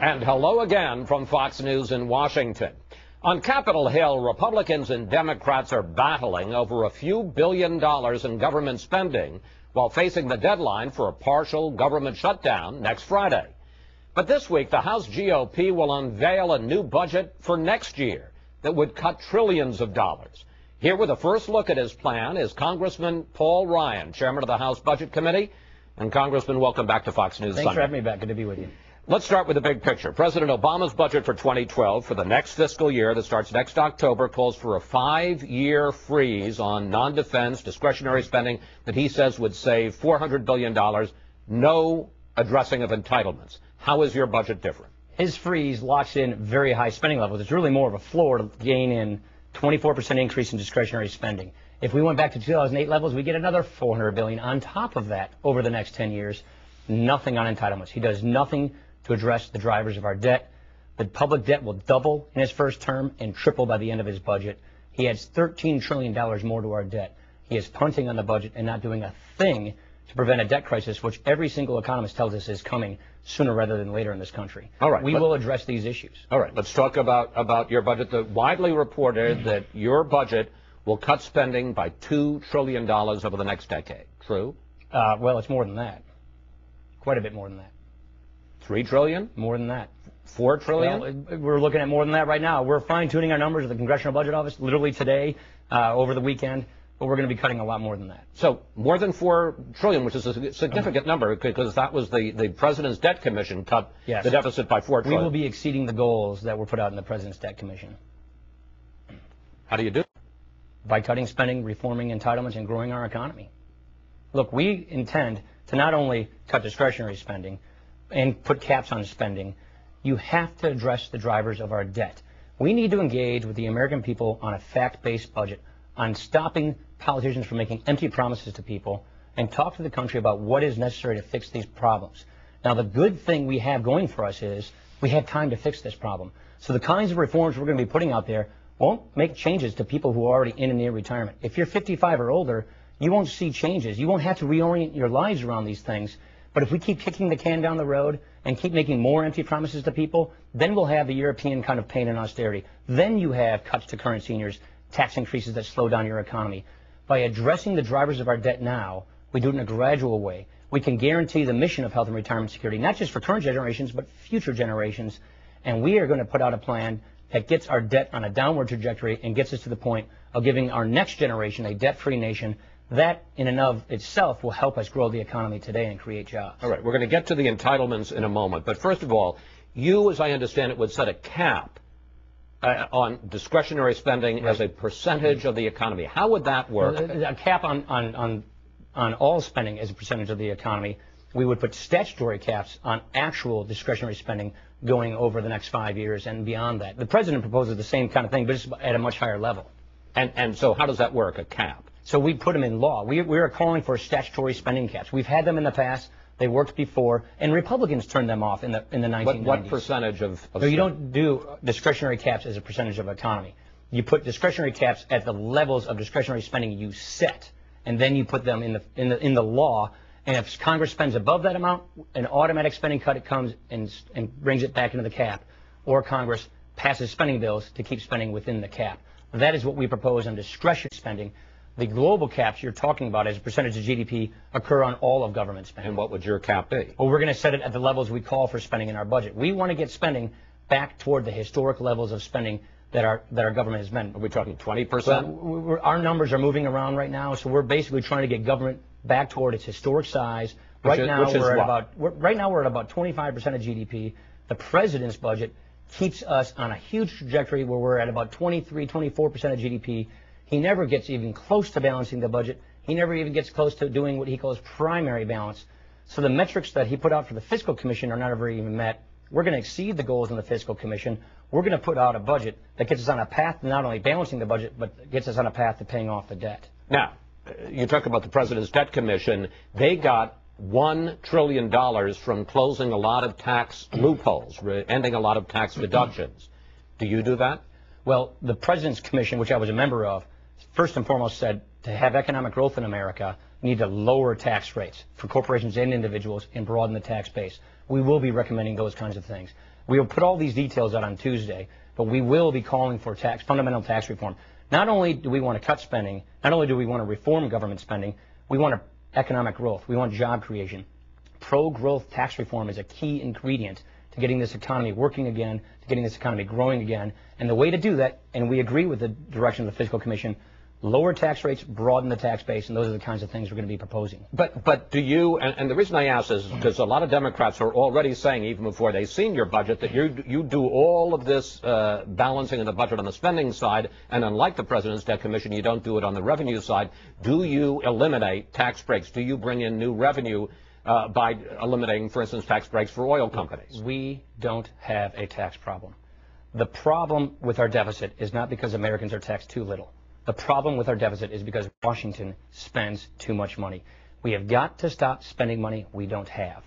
And hello again from Fox News in Washington. On Capitol Hill, Republicans and Democrats are battling over a few $billion in government spending while facing the deadline for a partial government shutdown next Friday. But this week, the House GOP will unveil a new budget for next year that would cut trillions of dollars. Here with a first look at his plan is Congressman Paul Ryan, chairman of the House Budget Committee. And Congressman, welcome back to Fox News Sunday. Thanks for having me back. Good to be with you. Let's start with the big picture. President Obama's budget for 2012 for the next fiscal year that starts next October calls for a 5-year freeze on non-defense discretionary spending that he says would save $400 billion, no addressing of entitlements. How is your budget different? His freeze locks in very high spending levels. It's really more of a floor to gain in 24% increase in discretionary spending. If we went back to 2008 levels, we get another $400 billion on top of that over the next 10 years. Nothing on entitlements. He does nothing to address the drivers of our debt. The public debt will double in his first term and triple by the end of his budget. He adds $13 trillion more to our debt. He is punting on the budget and not doing a thing to prevent a debt crisis, which every single economist tells us is coming sooner rather than later in this country. All right, we will address these issues. All right, let's talk about your budget. The widely reported that your budget will cut spending by $2 trillion over the next decade. True? Well, it's more than that. Quite a bit more than that. $3 trillion? More than that. $4 trillion? Well, we're looking at more than that right now. We're fine-tuning our numbers at the Congressional Budget Office literally today, over the weekend, but we're going to be cutting a lot more than that. So more than $4 trillion, which is a significant number, because that was the President's Debt Commission cut the deficit by $4 trillion. We will be exceeding the goals that were put out in the President's Debt Commission. How do you do it? By cutting spending, reforming entitlements, and growing our economy. Look, we intend to not only cut discretionary spending and put caps on spending, you have to address the drivers of our debt. We need to engage with the American people on a fact-based budget, on stopping politicians from making empty promises to people, and talk to the country about what is necessary to fix these problems. Now, the good thing we have going for us is we have time to fix this problem. So the kinds of reforms we're going to be putting out there won't make changes to people who are already in and near retirement. If you're 55 or older, you won't see changes. You won't have to reorient your lives around these things. But if we keep kicking the can down the road and keep making more empty promises to people, then we'll have the European kind of pain and austerity. Then you have cuts to current seniors, tax increases that slow down your economy. By addressing the drivers of our debt now, we do it in a gradual way. We can guarantee the mission of health and retirement security, not just for current generations, but future generations. And we are going to put out a plan that gets our debt on a downward trajectory and gets us to the point of giving our next generation a debt-free nation. That, in and of itself, will help us grow the economy today and create jobs. All right, we're going to get to the entitlements in a moment. But first of all, you, as I understand it, would set a cap on discretionary spending as a percentage of the economy. How would that work? A cap on all spending as a percentage of the economy. We would put statutory caps on actual discretionary spending going over the next 5 years and beyond that. The president proposes the same kind of thing, but it's at a much higher level. And so how does that work, a cap? So we put them in law. We are calling for statutory spending caps. We've had them in the past. They worked before, and Republicans turned them off in the 1990s. What percentage of So you don't do discretionary caps as a percentage of economy. You put discretionary caps at the levels of discretionary spending you set, and then you put them in the law. And if Congress spends above that amount, an automatic spending cut, it comes and brings it back into the cap, or Congress passes spending bills to keep spending within the cap. That is what we propose on discretionary spending. The global caps you're talking about as a percentage of GDP occur on all of government spending. And what would your cap be? Well, we're going to set it at the levels we call for spending in our budget. We want to get spending back toward the historic levels of spending that our government has been. Are we talking 20%? Well, our numbers are moving around right now, so we're basically trying to get government back toward its historic size. Right now we're at about 25% of GDP. The president's budget keeps us on a huge trajectory where we're at about 23, 24% of GDP. He never gets even close to balancing the budget. He never even gets close to doing what he calls primary balance. So the metrics that he put out for the Fiscal Commission are not ever even met. We're going to exceed the goals in the Fiscal Commission. We're going to put out a budget that gets us on a path to not only balancing the budget, but gets us on a path to paying off the debt. Now, you talk about the President's Debt Commission. They got $1 trillion from closing a lot of tax loopholes, ending a lot of tax deductions. Do you do that? Well, the President's Commission, which I was a member of, first and foremost said to have economic growth in America, We need to lower tax rates for corporations and individuals and broaden the tax base. We will be recommending those kinds of things. We will put all these details out on Tuesday, but we will be calling for fundamental tax reform. Not only do we want to cut spending, not only do we want to reform government spending, we want economic growth. We want job creation. Pro-growth tax reform is a key ingredient to getting this economy working again, to getting this economy growing again. And the way to do that, and we agree with the direction of the Fiscal Commission, lower tax rates, broaden the tax base, and those are the kinds of things we're going to be proposing. But do you, and the reason I ask is because a lot of Democrats are already saying, even before they've seen your budget, that you do all of this balancing of the budget on the spending side, and unlike the President's Debt Commission, you don't do it on the revenue side. Do you eliminate tax breaks? Do you bring in new revenue by eliminating, for instance, tax breaks for oil companies? We don't have a tax problem. The problem with our deficit is not because Americans are taxed too little. The problem with our deficit is because Washington spends too much money. We have got to stop spending money we don't have.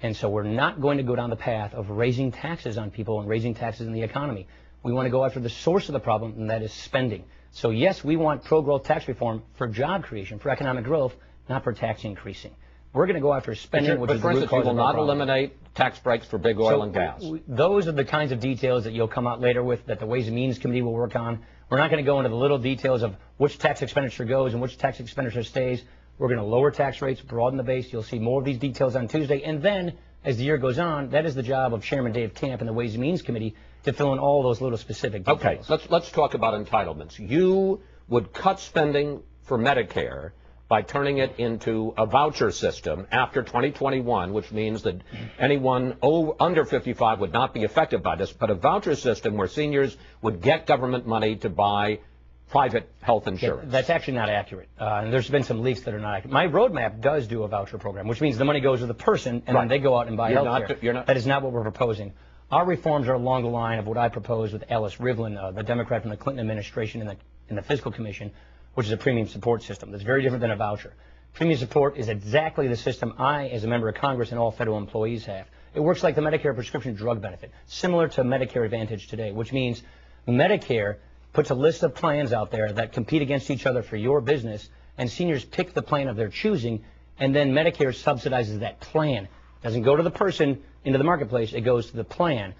And so we're not going to go down the path of raising taxes on people and raising taxes in the economy. We want to go after the source of the problem, and that is spending. So yes, we want pro-growth tax reform for job creation, for economic growth, not for tax increasing. We're going to go after spending, which is the root cause of our problem. But for instance, you will not eliminate tax breaks for big oil and gas. Those are the kinds of details that you'll come out later with, that the Ways and Means Committee will work on. We're not going to go into the little details of which tax expenditure goes and which tax expenditure stays. We're going to lower tax rates, broaden the base. You'll see more of these details on Tuesday. And then, as the year goes on, that is the job of Chairman Dave Camp and the Ways and Means Committee to fill in all those little specific details. Okay, let's talk about entitlements. You would cut spending for Medicare by turning it into a voucher system after 2021, which means that anyone under 55 would not be affected by this, but a voucher system where seniors would get government money to buy private health insurance. That's actually not accurate. And there's been some leaks that are not accurate. My roadmap does do a voucher program, which means the money goes to the person and then they go out and buy health care. That is not what we're proposing. Our reforms are along the line of what I proposed with Alice Rivlin, the Democrat from the Clinton administration in the Fiscal Commission, which is a premium support system. That's very different than a voucher. Premium support is exactly the system I, as a member of Congress, and all federal employees have. It works like the Medicare prescription drug benefit, similar to Medicare Advantage today, which means Medicare puts a list of plans out there that compete against each other for your business, and seniors pick the plan of their choosing, and then Medicare subsidizes that plan. It doesn't go to the person into the marketplace, it goes to the plan.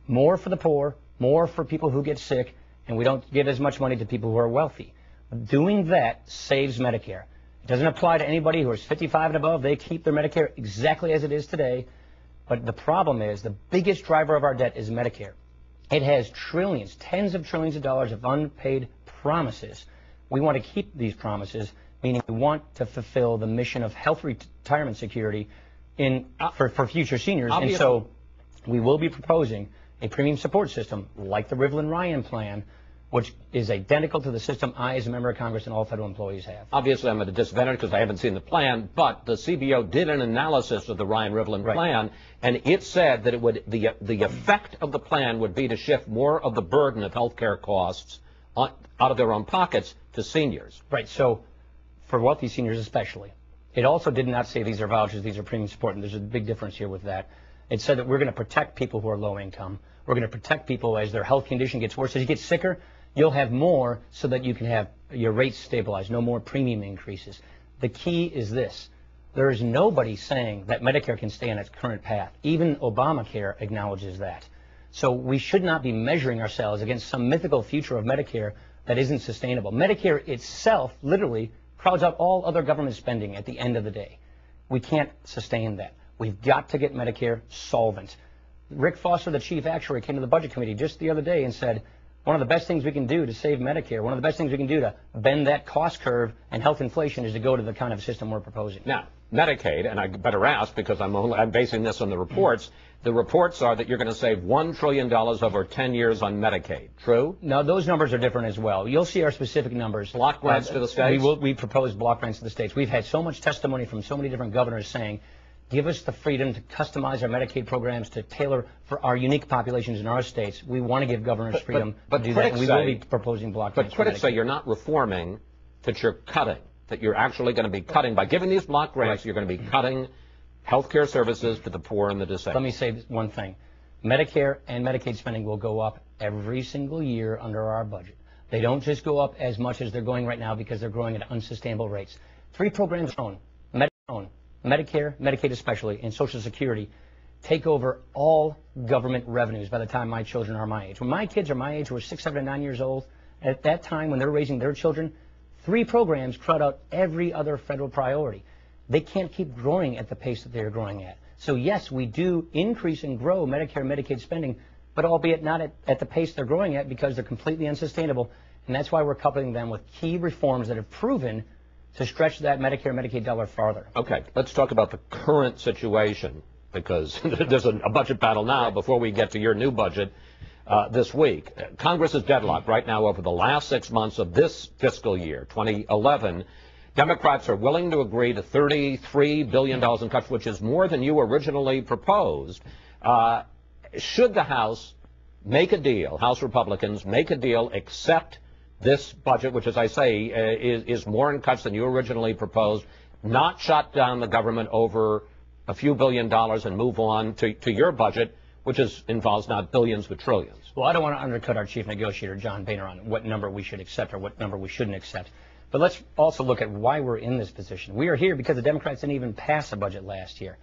More for the poor, more for people who get sick, and we don't give as much money to people who are wealthy. Doing that saves Medicare. It doesn't apply to anybody who is 55 and above. They keep their Medicare exactly as it is today. But the problem is the biggest driver of our debt is Medicare. It has trillions, tens of trillions of dollars of unpaid promises. We want to keep these promises, meaning we want to fulfill the mission of health retirement security for future seniors. And so we will be proposing a premium support system like the Rivlin-Ryan plan, which is identical to the system I, as a member of Congress, and all federal employees have. Obviously, I'm at a disadvantage because I haven't seen the plan, but the CBO did an analysis of the Ryan-Rivlin plan, and it said that it would the effect of the plan would be to shift more of the burden of health care costs out of their own pockets to seniors. Right. So for wealthy seniors especially. It also did not say these are vouchers, these are premium support, and there's a big difference here with that. It said that we're going to protect people who are low income. We're going to protect people as their health condition gets worse. As you get sicker, you'll have more so that you can have your rates stabilized, no more premium increases. The key is this. There is nobody saying that Medicare can stay on its current path. Even Obamacare acknowledges that. So we should not be measuring ourselves against some mythical future of Medicare that isn't sustainable. Medicare itself literally crowds out all other government spending at the end of the day. We can't sustain that. We've got to get Medicare solvent. Rick Foster, the chief actuary, came to the Budget Committee just the other day and said, one of the best things we can do to save Medicare, one of the best things we can do to bend that cost curve and health inflation is to go to the kind of system we're proposing. Now, Medicaid, and I better ask because I'm basing this on the reports. The reports are that you're going to save $1 trillion over 10 years on Medicaid. True? No, those numbers are different as well. You'll see our specific numbers. Block grants to the states? We propose block grants to the states. We've had so much testimony from so many different governors saying, give us the freedom to customize our Medicaid programs to tailor for our unique populations in our states. We want to give governors freedom to do that, and we will be proposing block grants. But critics say you're not reforming, that you're cutting, that you're actually going to be cutting. By giving these block grants, you're going to be cutting health care services to the poor and the disabled. Let me say one thing. Medicare and Medicaid spending will go up every single year under our budget. They don't just go up as much as they're going right now because they're growing at unsustainable rates. 3 programs own, Medicare, Medicaid especially, and Social Security, take over all government revenues by the time my children are my age. When my kids are my age, who are 6, 7, and 9 years old, at that time when they're raising their children, 3 programs crowd out every other federal priority. They can't keep growing at the pace that they're growing at. So yes, we do increase and grow Medicare and Medicaid spending, but albeit not at the pace they're growing at because they're completely unsustainable. And that's why we're coupling them with key reforms that have proven to stretch that Medicare and Medicaid dollar farther. Okay, let's talk about the current situation, because there's a budget battle now before we get to your new budget this week. Congress is deadlocked right now over the last 6 months of this fiscal year, 2011. Democrats are willing to agree to $33 billion in cuts, which is more than you originally proposed. Should the House make a deal, House Republicans make a deal, accept this budget, which, as I say, is more in cuts than you originally proposed, not shut down the government over a few $billion and move on to your budget, which involves not billions but trillions? Well, I don't want to undercut our chief negotiator, John Boehner, on what number we should accept or what number we shouldn't accept. But let's also look at why we're in this position. We are here because the Democrats didn't even pass a budget last year.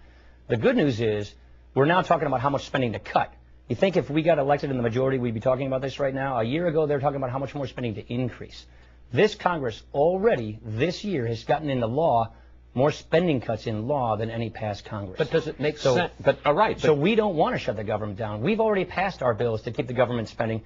The good news is we're now talking about how much spending to cut. You think if we got elected in the majority, we'd be talking about this right now? A year ago, they were talking about how much more spending to increase. This Congress already this year has gotten into law more spending cuts in law than any past Congress. But does it make sense? But all right. So we don't want to shut the government down. We've already passed our bills to keep the government spending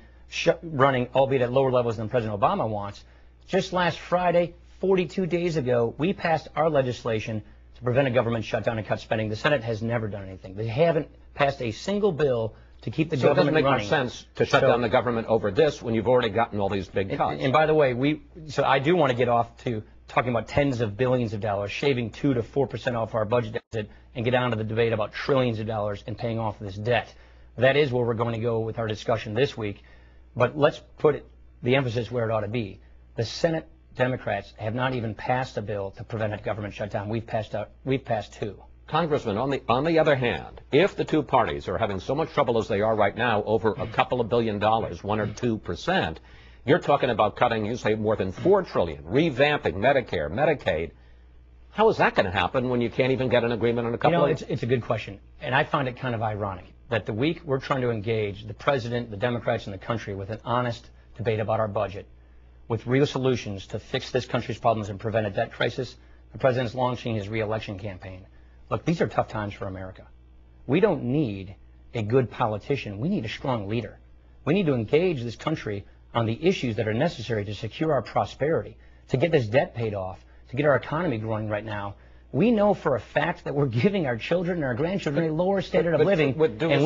running, albeit at lower levels than President Obama wants. Just last Friday, 42 days ago, we passed our legislation to prevent a government shutdown and cut spending. The Senate has never done anything. They haven't passed a single bill to keep the government running. So it doesn't make much sense to shut down the government over this when you've already gotten all these big cuts. And by the way, so I do want to get off to talking about tens of billions of dollars, shaving 2 to 4% off our budget deficit, and get down to the debate about trillions of dollars and paying off this debt. That is where we're going to go with our discussion this week. But let's put the emphasis where it ought to be. The Senate Democrats have not even passed a bill to prevent a government shutdown. We've passed 2. Congressman, on the other hand, if the two parties are having so much trouble as they are right now over a couple of $1 billion, 1 or 2%, you're talking about cutting, you say, more than $4 trillion, revamping Medicare, Medicaid. How is that going to happen when you can't even get an agreement on a couple of... It's a good question, and I find it kind of ironic that the week we're trying to engage the president, the Democrats, and the country with an honest debate about our budget, with real solutions to fix this country's problems and prevent a debt crisis, the president's launching his re-election campaign. Look, these are tough times for America. We don't need a good politician. We need a strong leader. We need to engage this country on the issues that are necessary to secure our prosperity, to get this debt paid off, to get our economy growing right now. We know for a fact that we're giving our children and our grandchildren a lower standard of living, and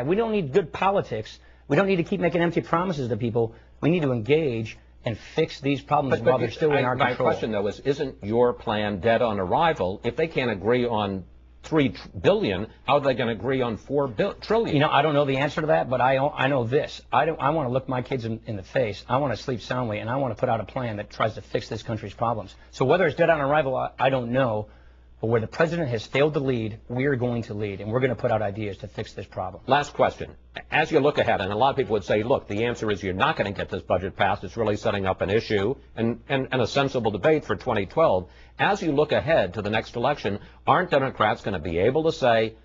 we don't need good politics. We don't need to keep making empty promises to people. We need to engage and fix these problems while they're still in our control. My question, though, is, isn't your plan dead on arrival? If they can't agree on $3 billion, how are they going to agree on $4 trillion? You know, I don't know the answer to that, but I know this. I want to look my kids in the face. I want to sleep soundly, and I want to put out a plan that tries to fix this country's problems. So whether it's dead on arrival, I don't know. But where the president has failed to lead, we're going to lead, and we're going to put out ideas to fix this problem. Last question. As you look ahead, and a lot of people would say, look, the answer is you're not going to get this budget passed. It's really setting up an issue and a sensible debate for 2012. As you look ahead to the next election, aren't Democrats going to be able to say,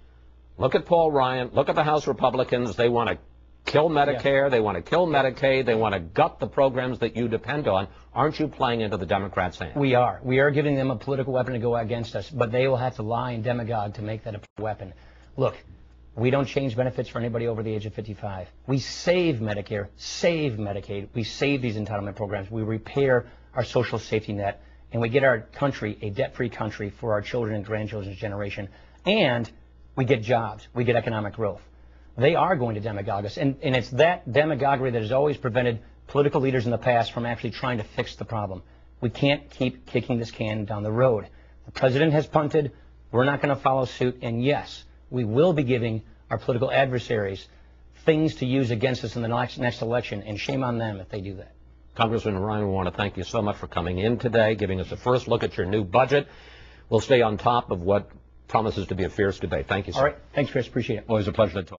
look at Paul Ryan, look at the House Republicans, they want to kill Medicare, they want to kill Medicaid, they want to gut the programs that you depend on. Aren't you playing into the Democrats' hand? We are. We are giving them a political weapon to go against us, but they will have to lie and demagogue to make that a weapon. Look, we don't change benefits for anybody over the age of 55. We save Medicare, save Medicaid, we save these entitlement programs, we repair our social safety net, and we get our country a debt-free country for our children and grandchildren's generation, and we get jobs, we get economic growth. They are going to demagogue us, and it's that demagoguery that has always prevented political leaders in the past from actually trying to fix the problem. We can't keep kicking this can down the road. The president has punted. We're not going to follow suit, and yes, we will be giving our political adversaries things to use against us in the next election, and shame on them if they do that. Congressman Ryan, we want to thank you so much for coming in today, giving us a first look at your new budget. We'll stay on top of what promises to be a fierce debate. Thank you, sir. All right. Thanks, Chris. Appreciate it. Always a pleasure to talk.